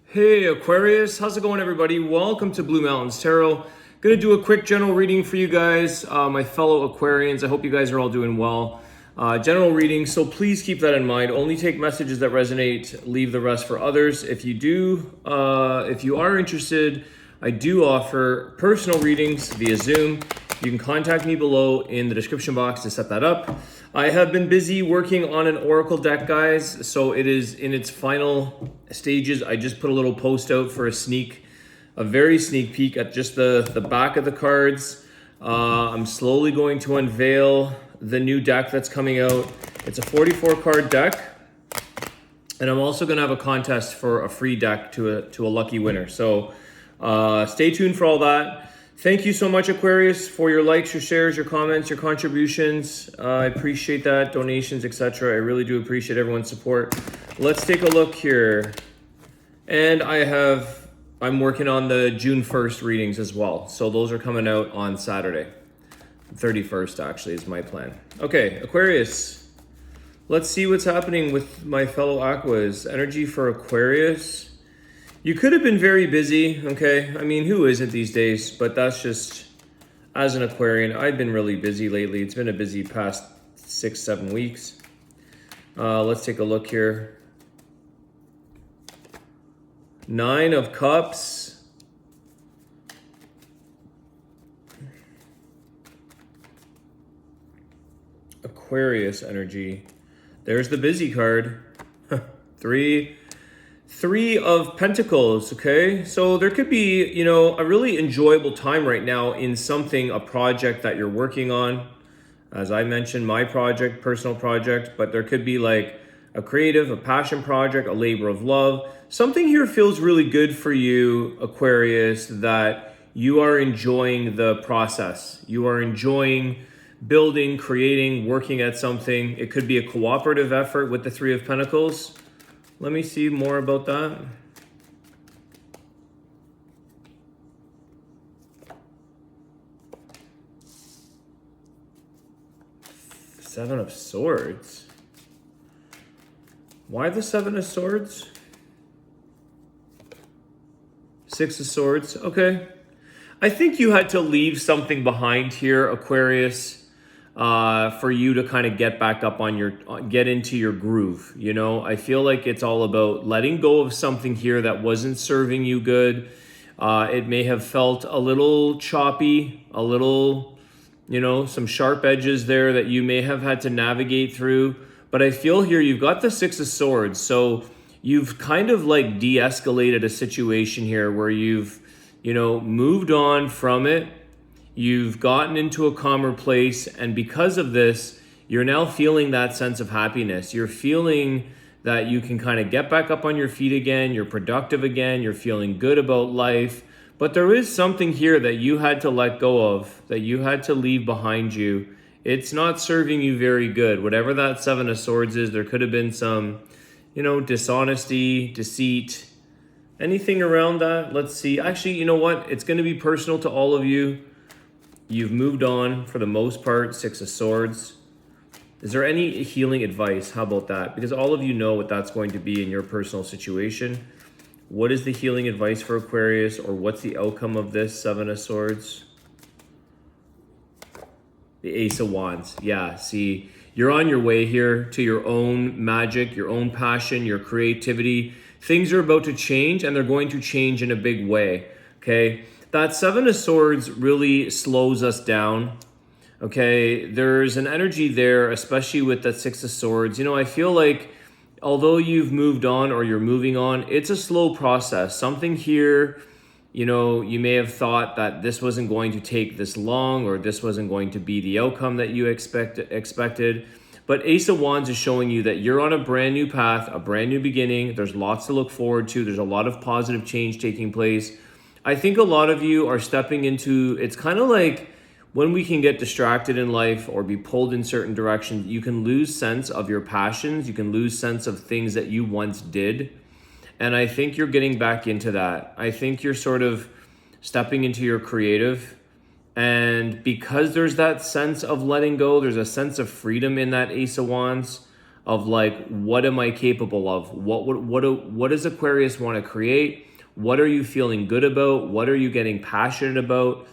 Hey Aquarius, how's it going everybody? Welcome to Blue Mountains Tarot. Gonna do a quick general reading for you guys, my fellow Aquarians. I hope you guys are all doing well. General reading, so please keep that in mind. Only take messages that resonate, leave the rest for others. If you are interested, I do offer personal readings via Zoom. You can contact me below in the description box to set that up. I have been busy working on an Oracle deck, guys, so it is in its final stages. I just put a little post out for a very sneak peek at just the back of the cards. I'm slowly going to unveil the new deck that's coming out. It's a 44 card deck, and I'm also going to have a contest for a free deck to a lucky winner. So stay tuned for all that. Thank you so much, Aquarius, for your likes, your shares, your comments, your contributions. I appreciate that, donations, etc. I really do appreciate everyone's support. Let's take a look here. And I'm working on the June 1st readings as well. So those are coming out on Saturday. 31st actually is my plan. Okay, Aquarius. Let's see what's happening with my fellow Aquas. Energy for Aquarius. You could have been very busy, okay? I mean, who isn't these days? But that's just, as an Aquarian, I've been really busy lately. It's been a busy past 6-7 weeks. Let's take a look here. 9 of Cups. Aquarius energy. There's the busy card. Three of Pentacles, okay? So there could be, a really enjoyable time right now in a project that you're working on. As I mentioned, my project, personal project, but there could be like a creative, a passion project, a labor of love. Something here feels really good for you, Aquarius, that you are enjoying the process. You are enjoying building, creating, working at something. It could be a cooperative effort with the Three of Pentacles. Let me see more about that. Seven of Swords. Why the Seven of Swords? Six of Swords. Okay. I think you had to leave something behind here, Aquarius, for you to kind of get back up get into your groove. I feel like it's all about letting go of something here that wasn't serving you good. It may have felt a little choppy, a little, some sharp edges there that you may have had to navigate through. But I feel here you've got the Six of Swords. So you've kind of like de-escalated a situation here where you've, moved on from it. You've gotten into a calmer place, and because of this, you're now feeling that sense of happiness. You're feeling that you can kind of get back up on your feet again, you're productive again, you're feeling good about life. But there is something here that you had to let go of, that you had to leave behind you. It's not serving you very good. Whatever that Seven of Swords is, there could have been some, dishonesty, deceit, anything around that. Let's see. Actually, you know what? It's going to be personal to all of you. You've moved on for the most part. Six of Swords. Is there any healing advice? How about that? Because all of you know what that's going to be in your personal situation. What is the healing advice for Aquarius, or what's the outcome of this Seven of Swords? The Ace of Wands. Yeah, see, you're on your way here to your own magic, your own passion, your creativity. Things are about to change, and they're going to change in a big way, okay? That Seven of Swords really slows us down, okay? There's an energy there, especially with that Six of Swords. I feel like although you've moved on or you're moving on, it's a slow process. Something here, you may have thought that this wasn't going to take this long, or this wasn't going to be the outcome that you expected. But Ace of Wands is showing you that you're on a brand new path, a brand new beginning. There's lots to look forward to. There's a lot of positive change taking place. I think a lot of you are stepping into, it's kind of like when we can get distracted in life or be pulled in certain directions, you can lose sense of your passions. You can lose sense of things that you once did. And I think you're getting back into that. I think you're sort of stepping into your creative. And because there's that sense of letting go, there's a sense of freedom in that Ace of Wands. of like, what am I capable of? What does Aquarius want to create? What are you feeling good about? What are you getting passionate about?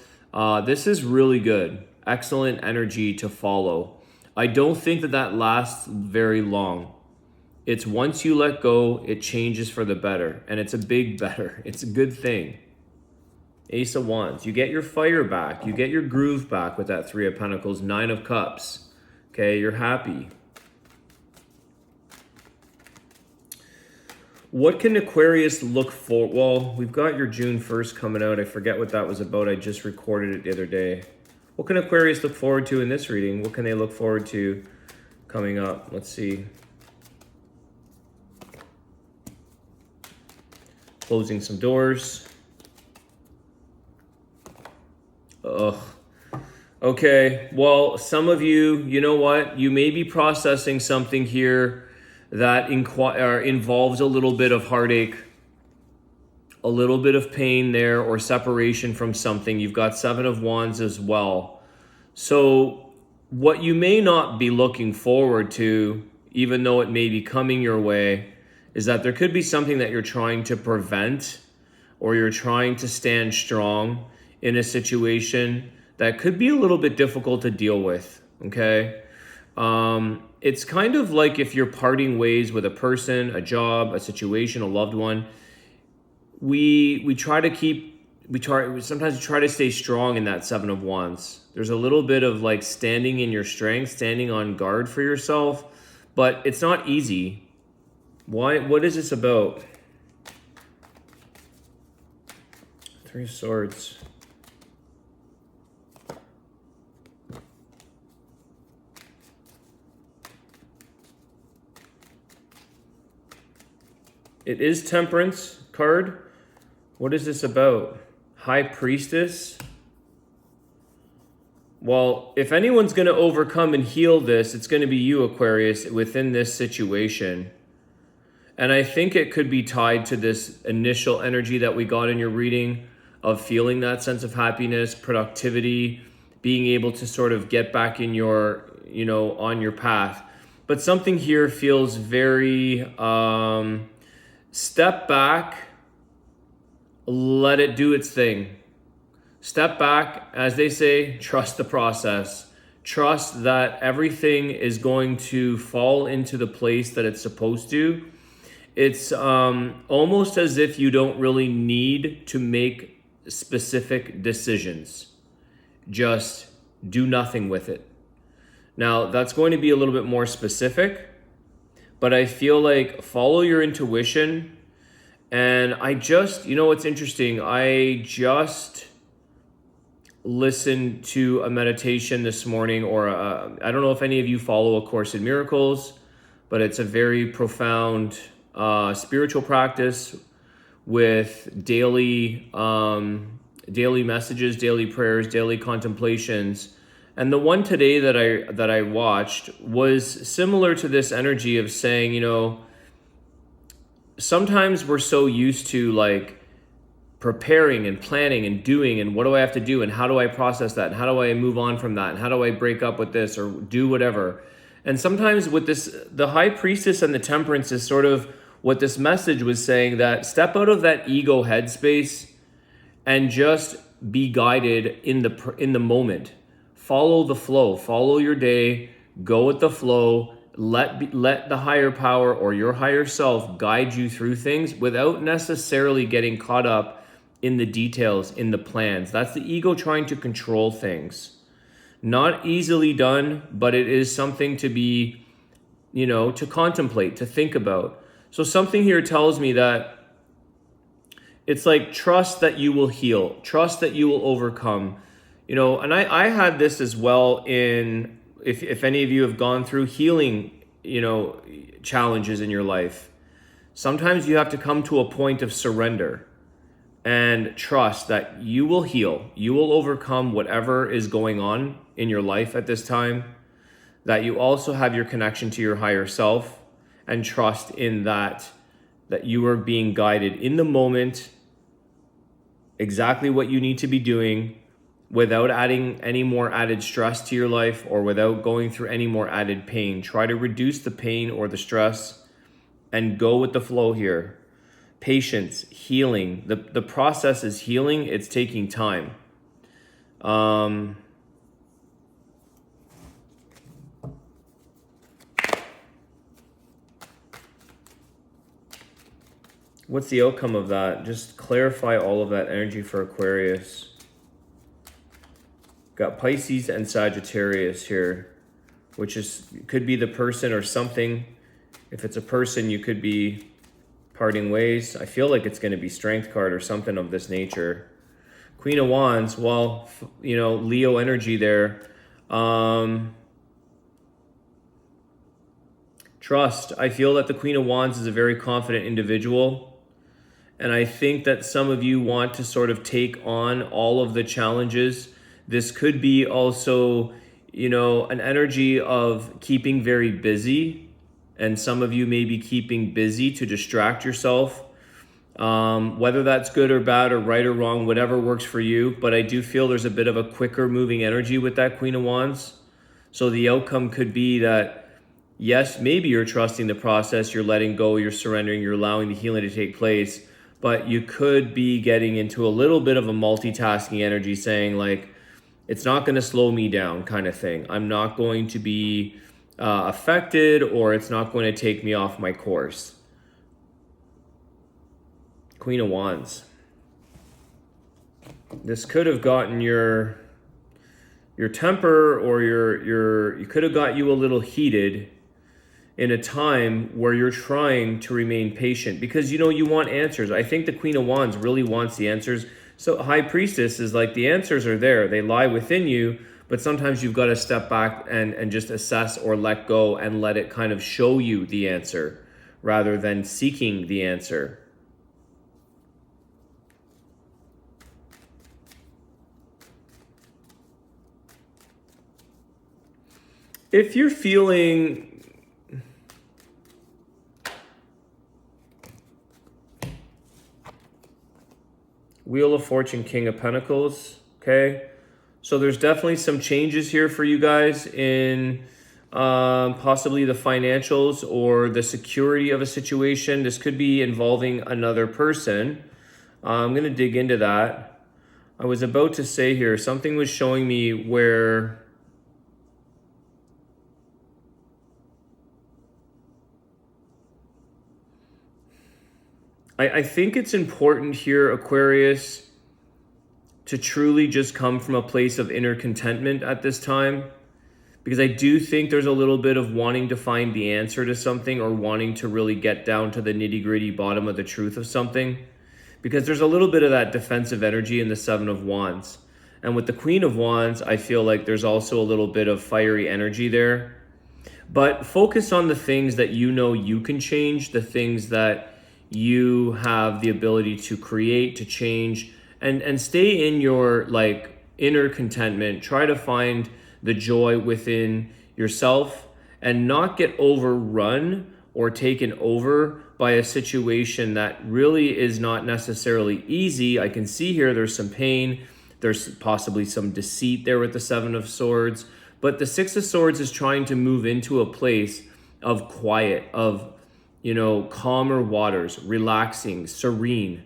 This is really good. Excellent energy to follow. I don't think that lasts very long. It's once you let go, it changes for the better. And it's a big better. It's a good thing. Ace of Wands. You get your fire back. You get your groove back with that Three of Pentacles, Nine of Cups. Okay, you're happy. What can Aquarius look for? Well, we've got your June 1st coming out. I forget what that was about. I just recorded it the other day. What can Aquarius look forward to in this reading? What can they look forward to coming up? Let's see. Closing some doors. Ugh. Okay, well, some of you, you know what? You may be processing something here that involves a little bit of heartache, a little bit of pain there, or separation from something. You've got Seven of Wands as well. So what you may not be looking forward to, even though it may be coming your way, is that there could be something that you're trying to prevent, or you're trying to stand strong in a situation that could be a little bit difficult to deal with, okay? It's kind of like if you're parting ways with a person, a job, a situation, a loved one. We sometimes try to stay strong in that Seven of Wands. There's a little bit of like standing in your strength, standing on guard for yourself, but it's not easy. Why? What is this about? Three of Swords. It is Temperance card. What is this about? High Priestess. Well, if anyone's going to overcome and heal this, it's going to be you, Aquarius, within this situation. And I think it could be tied to this initial energy that we got in your reading of feeling that sense of happiness, productivity, being able to sort of get back in your, on your path. But something here feels very... step back, let it do its thing. Step back, as they say, trust the process. Trust that everything is going to fall into the place that it's supposed to. It's almost as if you don't really need to make specific decisions. Just do nothing with it. Now, that's going to be a little bit more specific, but I feel like follow your intuition. And I just, what's interesting, I just listened to a meditation this morning, or I don't know if any of you follow A Course in Miracles, but it's a very profound spiritual practice with daily messages, daily prayers, daily contemplations. And the one today that I watched was similar to this energy of saying, sometimes we're so used to like preparing and planning and doing, and what do I have to do, and how do I process that, and how do I move on from that, and how do I break up with this or do whatever. And sometimes with this, the High Priestess and the Temperance is sort of what this message was saying, that step out of that ego headspace and just be guided in the moment. Follow the flow, follow your day, go with the flow, let the higher power or your higher self guide you through things without necessarily getting caught up in the details, in the plans. That's the ego trying to control things. Not easily done, but it is something to be, to contemplate, to think about. So something here tells me that it's like, trust that you will heal, trust that you will overcome. And I had this as well in, if any of you have gone through healing, challenges in your life, sometimes you have to come to a point of surrender and trust that you will heal, you will overcome whatever is going on in your life at this time, that you also have your connection to your higher self, and trust in that you are being guided in the moment, exactly what you need to be doing, without adding any more added stress to your life or without going through any more added pain. Try to reduce the pain or the stress and go with the flow here. Patience, healing. The process is healing. It's taking time. What's the outcome of that? Just clarify all of that energy for Aquarius. Got Pisces and Sagittarius here, which could be the person or something. If it's a person, you could be parting ways. I feel like it's going to be Strength card or something of this nature. Queen of Wands, well, Leo energy there. Trust. I feel that the Queen of Wands is a very confident individual. And I think that some of you want to sort of take on all of the challenges. This could be also, an energy of keeping very busy. And some of you may be keeping busy to distract yourself. Whether that's good or bad or right or wrong, whatever works for you. But I do feel there's a bit of a quicker moving energy with that Queen of Wands. So the outcome could be that, yes, maybe you're trusting the process, you're letting go, you're surrendering, you're allowing the healing to take place. But you could be getting into a little bit of a multitasking energy saying like, it's not going to slow me down kind of thing. I'm not going to be affected, or it's not going to take me off my course. Queen of Wands. This could have gotten your temper, or you could have got you a little heated in a time where you're trying to remain patient because you want answers. I think the Queen of Wands really wants the answers. So High Priestess is like, the answers are there. They lie within you, but sometimes you've got to step back and just assess or let go and let it kind of show you the answer rather than seeking the answer. If you're feeling Wheel of Fortune, King of Pentacles, okay? So there's definitely some changes here for you guys in possibly the financials or the security of a situation. This could be involving another person. I'm going to dig into that. I was about to say here, something was showing me where I think it's important here, Aquarius, to truly just come from a place of inner contentment at this time, because I do think there's a little bit of wanting to find the answer to something or wanting to really get down to the nitty-gritty bottom of the truth of something, because there's a little bit of that defensive energy in the Seven of Wands. And with the Queen of Wands, I feel like there's also a little bit of fiery energy there. But focus on the things that you can change, the things that you have the ability to create, to change, and stay in your inner contentment. Try to find the joy within yourself and not get overrun or taken over by a situation that really is not necessarily easy. I can see here there's some pain, there's possibly some deceit there with the Seven of Swords, but the Six of Swords is trying to move into a place of quiet, of calmer waters, relaxing, serene.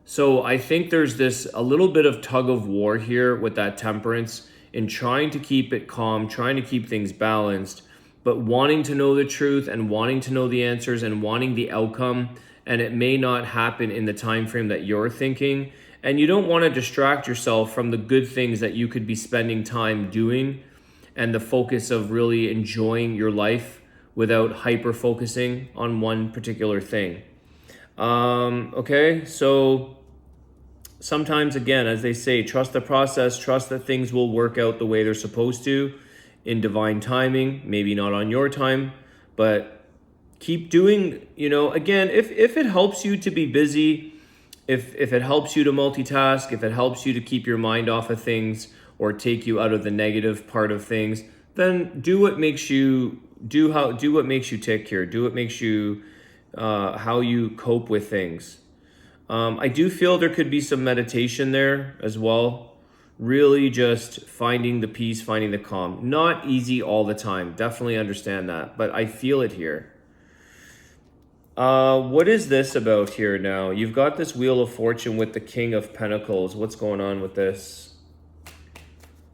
So I think there's a little bit of tug of war here with that Temperance in trying to keep it calm, trying to keep things balanced, but wanting to know the truth and wanting to know the answers and wanting the outcome. And it may not happen in the time frame that you're thinking. And you don't want to distract yourself from the good things that you could be spending time doing and the focus of really enjoying your life without hyper focusing on one particular thing. Okay, so sometimes, again, as they say, trust the process, trust that things will work out the way they're supposed to in divine timing, maybe not on your time, but keep doing, again, if it helps you to be busy, if it helps you to multitask, if it helps you to keep your mind off of things or take you out of the negative part of things, then do what makes you what makes you tick here. Do what makes you how you cope with things. I do feel there could be some meditation there as well. Really just finding the peace, finding the calm. Not easy all the time. Definitely understand that, but I feel it here. What is this about here now? You've got this Wheel of Fortune with the King of Pentacles. What's going on with this?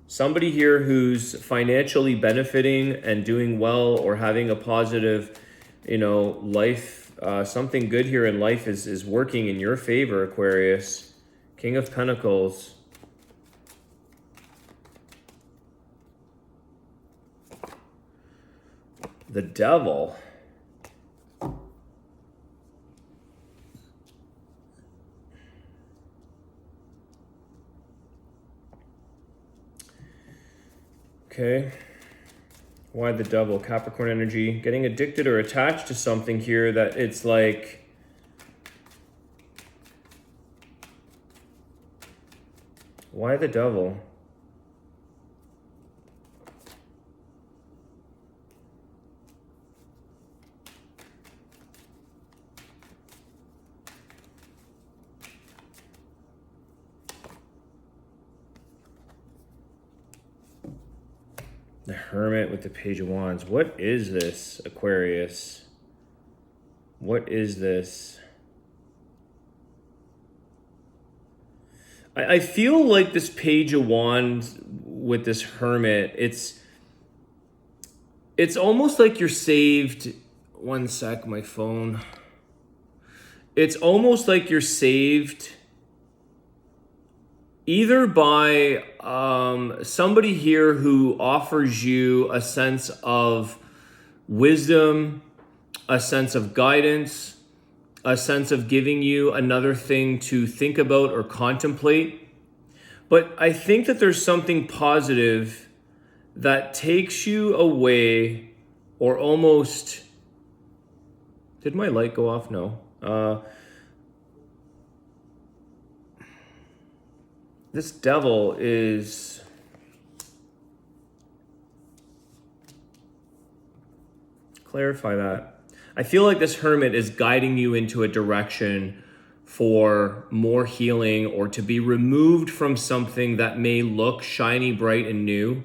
Somebody here who's financially benefiting and doing well, or having a positive, life. Something good here in life is working in your favor, Aquarius. King of Pentacles. The Devil. Okay. Why the Devil? Capricorn energy. Getting addicted or attached to something here that it's like... Why the Devil? The Hermit with the Page of Wands. What is this, Aquarius? What is this? I feel like this Page of Wands with this Hermit, it's almost like you're saved. One sec, my phone. It's almost like you're saved either by somebody here who offers you a sense of wisdom, a sense of guidance, a sense of giving you another thing to think about or contemplate. But I think that there's something positive that takes you away, or almost... Did my light go off? No. This Devil is... Clarify that. I feel like this Hermit is guiding you into a direction for more healing, or to be removed from something that may look shiny, bright, and new.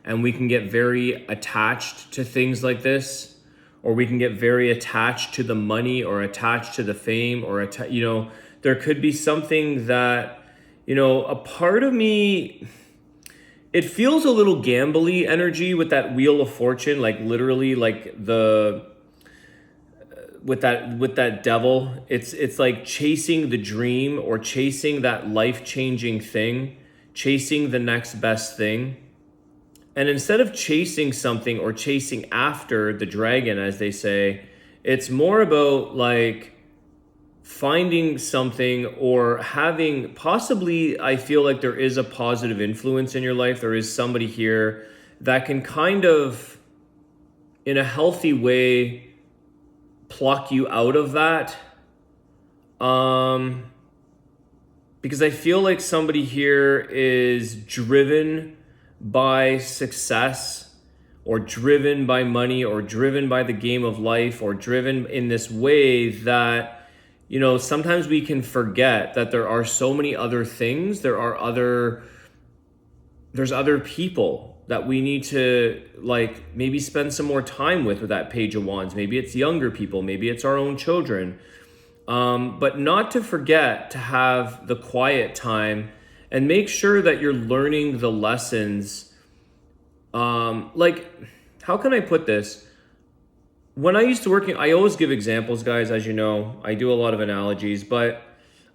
And we can get very attached to things like this, or we can get very attached to the money, or attached to the fame, or there could be something that, a part of me, it feels a little gambly energy with that Wheel of Fortune, like literally, like with that Devil. It's like chasing the dream, or chasing that life-changing thing, chasing the next best thing. And instead of chasing something, or chasing after the dragon, as they say, it's more about like finding something, or having possibly, I feel like there is a positive influence in your life. There is somebody here that can kind of, in a healthy way, pluck you out of that. Because I feel like somebody here is driven by success, or driven by money, or driven by the game of life, or driven in this way that, sometimes we can forget that there are so many other things. There's other people that we need to like maybe spend some more time with that Page of Wands. Maybe it's younger people, maybe it's our own children. But not to forget to have the quiet time and make sure that you're learning the lessons. Like, how can I put this? When I used to work, I always give examples, guys, as you know. I do a lot of analogies, but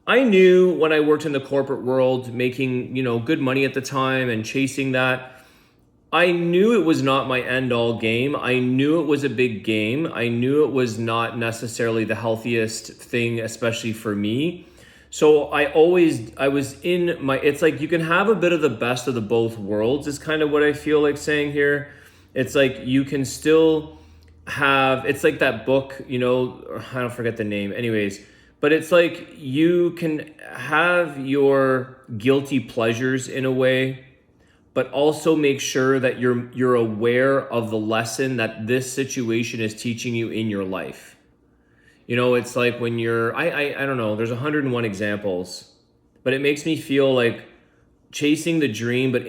I knew when I worked in the corporate world, making, good money at the time and chasing that, I knew it was not my end-all game. I knew it was a big game. I knew it was not necessarily the healthiest thing, especially for me. So I was in my, it's like you can have a bit of the best of the both worlds is kind of what I feel like saying here. It's like you can still have, it's like that book, I don't forget the name anyways, but it's like you can have your guilty pleasures in a way, but also make sure that you're aware of the lesson that this situation is teaching you in your life. It's like when you're, I don't know, there's 101 examples, but it makes me feel like chasing the dream, but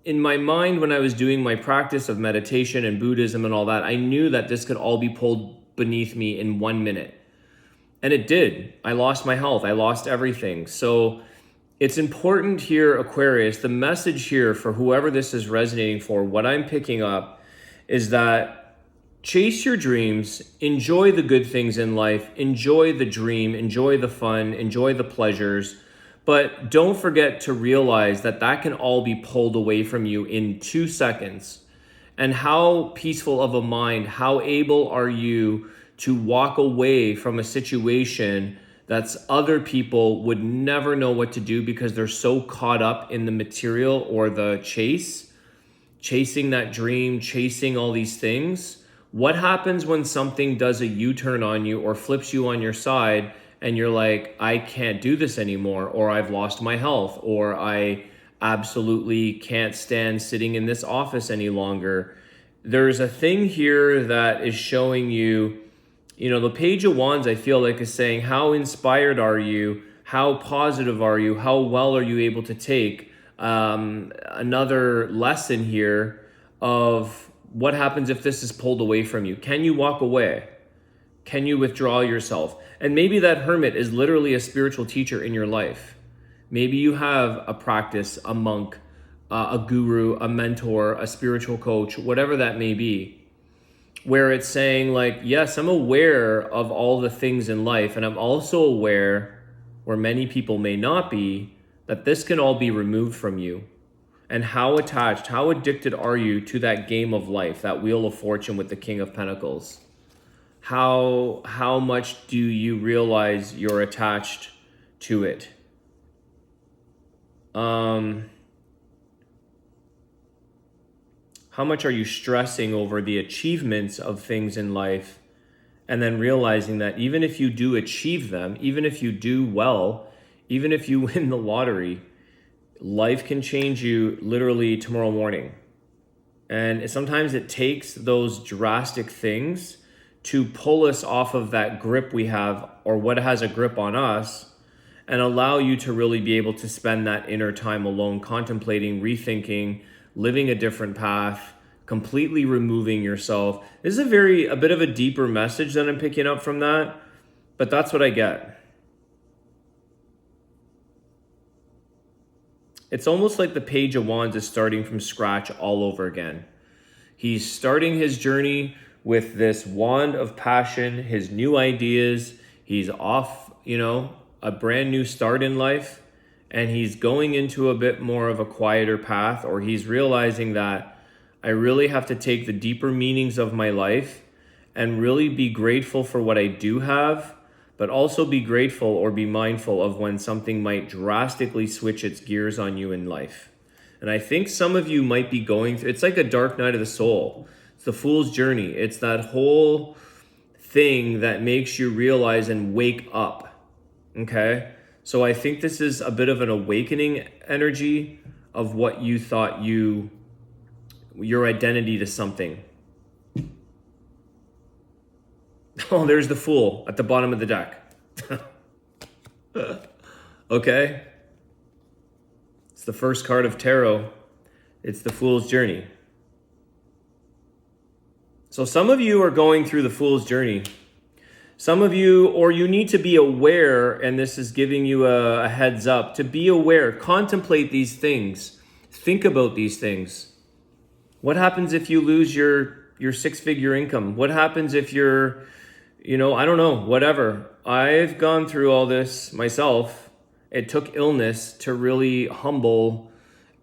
in my mind, when I was doing my practice of meditation and Buddhism and all that, I knew that this could all be pulled beneath me in 1 minute. And it did. I lost my health. I lost everything. So it's important here, Aquarius, the message here for whoever this is resonating for, what I'm picking up is that chase your dreams, enjoy the good things in life, enjoy the dream, enjoy the fun, enjoy the pleasures, but don't forget to realize that that can all be pulled away from you in 2 seconds. And how peaceful of a mind, how able are you to walk away from a situation that's other people would never know what to do because they're so caught up in the material or the chasing that dream, chasing all these things. What happens when something does a U-turn on you or flips you on your side and you're like, I can't do this anymore, or I've lost my health, or I absolutely can't stand sitting in this office any longer? There's a thing here that is showing you, the Page of Wands, I feel like, is saying, how inspired are you? How positive are you? How well are you able to take another lesson here of what happens if this is pulled away from you? Can you walk away? Can you withdraw yourself? And maybe that hermit is literally a spiritual teacher in your life. Maybe you have a practice, a monk, a guru, a mentor, a spiritual coach, whatever that may be, where it's saying like, yes, I'm aware of all the things in life, and I'm also aware, where many people may not be, that this can all be removed from you. And how attached, how addicted are you to that game of life, that wheel of fortune with the King of Pentacles? How much do you realize you're attached to it? How much are you stressing over the achievements of things in life, and then realizing that even if you do achieve them, even if you do well, even if you win the lottery, life can change you literally tomorrow morning. And sometimes it takes those drastic things to pull us off of that grip we have, or what has a grip on us, and allow you to really be able to spend that inner time alone, contemplating, rethinking, living a different path, completely removing yourself. This is a bit of a deeper message that I'm picking up from that, but that's what I get. It's almost like the Page of Wands is starting from scratch all over again. He's starting his journey with this wand of passion, his new ideas. He's off, a brand new start in life, and he's going into a bit more of a quieter path, or he's realizing that I really have to take the deeper meanings of my life and really be grateful for what I do have, but also be grateful or be mindful of when something might drastically switch its gears on you in life. And I think some of you might be going through, it's like a dark night of the soul. It's the Fool's Journey. It's that whole thing that makes you realize and wake up, okay? So I think this is a bit of an awakening energy of what you thought your identity to something. Oh, there's the Fool at the bottom of the deck. Okay? It's the first card of tarot. It's the Fool's Journey. So some of you are going through the Fool's Journey. Some of you, or you need to be aware, and this is giving you a heads up, to be aware, contemplate these things, think about these things. What happens if you lose your 6-figure income? What happens if you're, I don't know, whatever. I've gone through all this myself. It took illness to really humble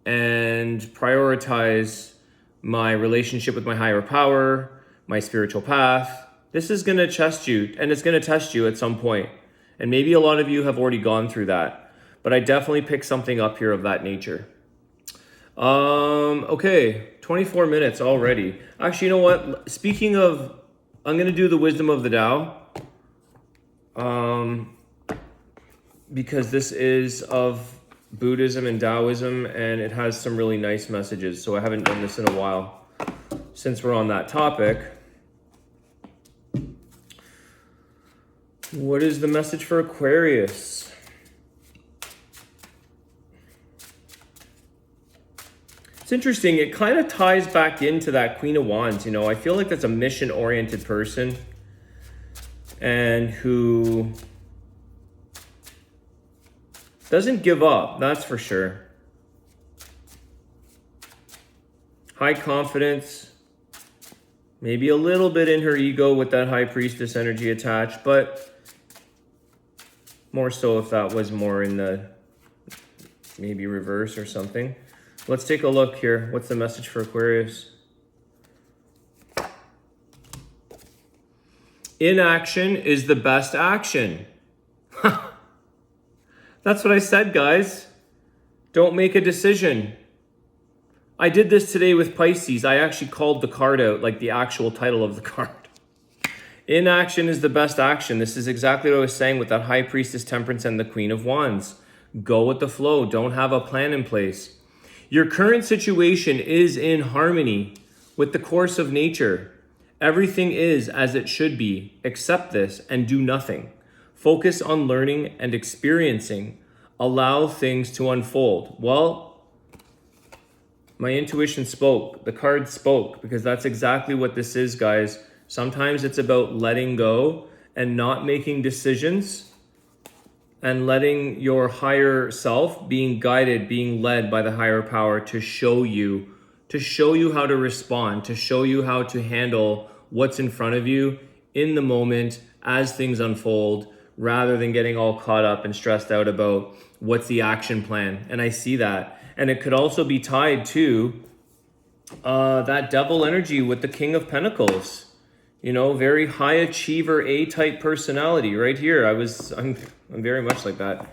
and prioritize my relationship with my higher power, my spiritual path. This is going to test you, and it's going to test you at some point. And maybe a lot of you have already gone through that, but I definitely picked something up here of that nature. Okay, 24 minutes already. Actually, you know what? Speaking of, I'm going to do the Wisdom of the Tao, because this is of Buddhism and Taoism, and it has some really nice messages. So I haven't done this in a while. Since we're on that topic, what is the message for Aquarius? It's interesting. It kind of ties back into that Queen of Wands. You know, I feel like that's a mission-oriented person and who doesn't give up, that's for sure. High confidence, maybe a little bit in her ego with that High Priestess energy attached, but more so if that was more in the maybe reverse or something. Let's take a look here. What's the message for Aquarius? Inaction is the best action. That's what I said, guys. Don't make a decision. I did this today with Pisces. I actually called the card out, like the actual title of the card. Inaction is the best action. This is exactly what I was saying with that High Priestess, Temperance, and the Queen of Wands. Go with the flow. Don't have a plan in place. Your current situation is in harmony with the course of nature. Everything is as it should be. Accept this and do nothing. Focus on learning and experiencing. Allow things to unfold. Well, my intuition spoke. The card spoke, because that's exactly what this is, guys. Sometimes it's about letting go and not making decisions and letting your higher self being guided, being led by the higher power to show you how to respond, to show you how to handle what's in front of you in the moment as things unfold, rather than getting all caught up and stressed out about what's the action plan. And I see that. And it could also be tied to that devil energy with the King of Pentacles. You know, very high achiever, A-type personality right here. I'm very much like that.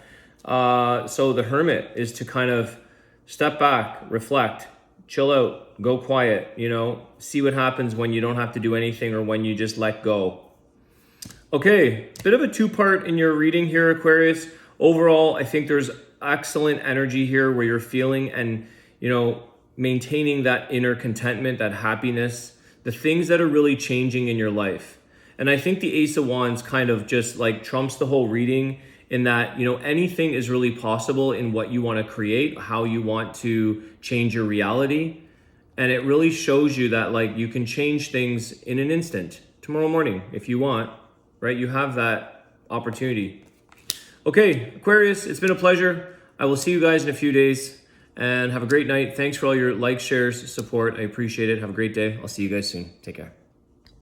So the Hermit is to kind of step back, reflect, chill out, go quiet, you know, see what happens when you don't have to do anything or when you just let go. Okay, bit of a two-part in your reading here, Aquarius. Overall, I think there's excellent energy here where you're feeling and, you know, maintaining that inner contentment, that happiness, the things that are really changing in your life. And I think the Ace of Wands kind of just like trumps the whole reading in that, you know, anything is really possible in what you want to create, how you want to change your reality. And it really shows you that like you can change things in an instant, tomorrow morning, if you want, right? You have that opportunity. Okay, Aquarius, it's been a pleasure. I will see you guys in a few days, and have a great night. Thanks for all your likes, shares, support. I appreciate it. Have a great day. I'll see you guys soon. Take care.